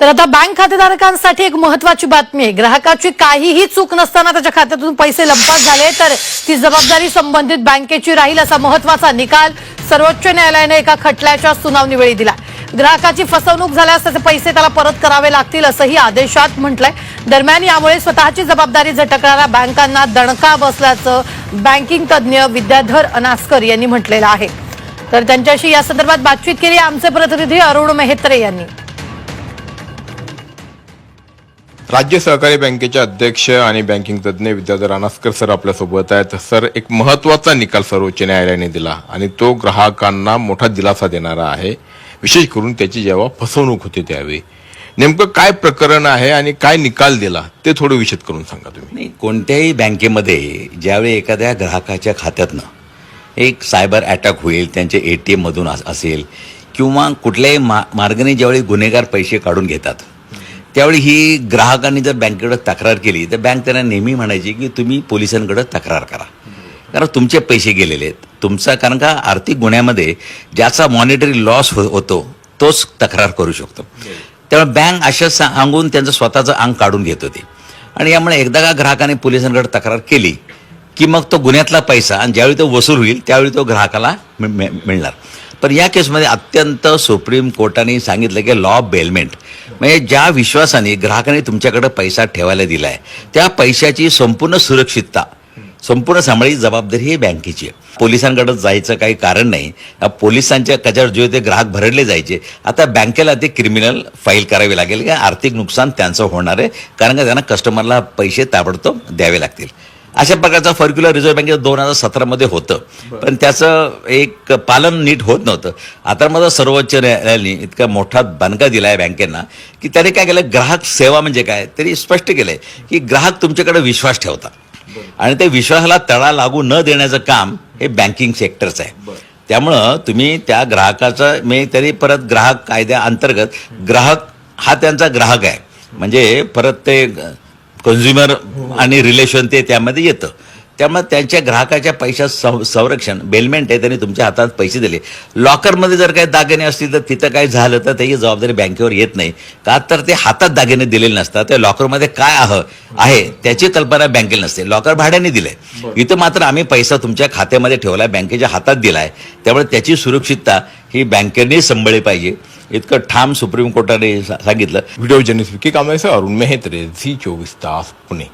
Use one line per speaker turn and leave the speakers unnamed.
तर आता बँक खातेधारकांसाठी एक महत्त्वाची बातमी आहे। ग्राहकाची काहीही चूक नसताना त्याच्या खात्यातून पैसे लंपास झाले तर ती जबाबदारी संबंधित बँकेची राहील असा महत्त्वाचा निकाल सर्वोच्च न्यायालयाने एका खटल्याच्या सुनावणीवेळी दिला। ग्राहकाची फसवणूक झाल्यास त्याचे पैसे त्याला परत करावे लागतील असंही आदेशात म्हटलंय। दरम्यान यामुळे स्वतःची जबाबदारी झटकणाऱ्या बँकांना दणका बसल्याचं बँकिंग तज्ज्ञ विद्याधर अनास्कर यांनी म्हटलेलं आहे। तर त्यांच्याशी या संदर्भात बातचीत केली आमचे प्रतिनिधी अरुण मेहत्रे यांनी।
राज्य सहकारी बँकेचे अध्यक्ष आणि बँकिंग तज्ज्ञ विद्याधर अनास्कर सर आपल्या सोबत आहेत। सर, एक महत्त्वाचा निकाल सर्वोच्च न्यायालयाने दिला आणि तो ग्राहकांना मोठा दिलासा देणारा आहे, विशेष करून त्याची जेव्हा फसवणूक होते त्यावेळी। नेमकं काय प्रकरण आहे आणि काय निकाल दिला ते थोडं विशद करून सांगा तुम्ही।
नाही, कोणत्याही बँकेमध्ये ज्यावेळी एखाद्या ग्राहकाच्या खात्यातनं एक सायबर अटॅक होईल, त्यांचे ATM मधून असेल किंवा कुठल्याही मार्गाने ज्यावेळी गुन्हेगार पैसे काढून घेतात त्यावेळी ही ग्राहकांनी जर बँकेकडे तक्रार केली तर बँक त्यांना नेहमी म्हणायची की तुम्ही पोलिसांकडे तक्रार करा, कारण तुमचे पैसे गेलेले आहेत तुमचा, कारण का आर्थिक गुन्ह्यामध्ये ज्याचा मॉनिटरी लॉस होतो तोच तक्रार करू शकतो। त्यामुळे बँक अशा सांगून त्यांचं स्वतःचं अंग काढून घेत होते आणि यामुळे एकदा का ग्राहकाने पोलिसांकडे तक्रार केली की मग तो गुन्ह्यातला पैसा आणि ज्यावेळी तो वसूल होईल त्यावेळी तो ग्राहकाला मिळणार। पण या केसमध्ये अत्यंत सुप्रीम कोर्टाने सांगितलं की लॉ ऑफ बेलमेंट, म्हणजे ज्या विश्वासाने ग्राहकाने तुमच्याकडे पैसा ठेवायला दिलाय त्या पैशाची संपूर्ण सुरक्षितता, संपूर्ण सांभाळी जबाबदारी ही बँकेची आहे। पोलिसांकडे जायचं काही कारण नाही। पोलिसांच्या कच्यावर जे ते ग्राहक भरडले जायचे, आता बँकेला ते क्रिमिनल फाईल करावी लागेल, का आर्थिक नुकसान त्यांचं होणार आहे, कारण का त्यांना कस्टमरला पैसे ताबडतोब द्यावे लागतील। अशा प्रकारचा फर्क्युलर रिझर्व्ह बँकेचं 2017 मध्ये होतं, पण त्याचं एक पालन नीट होत नव्हतं। आता मग सर्वोच्च न्यायालयाने इतका मोठा दणका दिलाय बँकेंना की त्याने काय केलं, ग्राहक सेवा म्हणजे काय तरी स्पष्ट केलंय की ग्राहक तुमच्याकडे विश्वास ठेवतात आणि ते विश्वासाला तडा लागू न देण्याचं काम हे बँकिंग सेक्टरचं आहे। त्यामुळं तुम्ही त्या ग्राहकाचं मी तरी परत ग्राहक कायद्याअंतर्गत ग्राहक हा त्यांचा ग्राहक आहे, म्हणजे परत ते कन्झ्युमर आणि रिलेशन ते त्यामध्ये येतं। त्यामुळे त्यांच्या ग्राहकाच्या पैशात संरक्षण बेलमेंट आहे, त्यांनी तुमच्या हातात पैसे दिले। लॉकरमध्ये जर काही दागिने असतील तर तिथं काय झालं तर त्याची जबाबदारी बँकेवर येत नाही, का तर ते हातात दागिने दिलेले नसतात। त्या लॉकरमध्ये काय आहे त्याची कल्पना बँकेला नसते, लॉकर भाड्याने दिलंय। इथं मात्र आम्ही पैसा तुमच्या खात्यामध्ये ठेवलाय, बँकेच्या हातात दिलाय, त्यामुळे त्याची सुरक्षितता ही बँकेने सांभाळली पाहिजे, इतकं ठाम सुप्रीम कोर्टाने सांगितलं।
Video journalist Vicky Kamble, Arun Mehtre, Zee 24 Taas, Pune.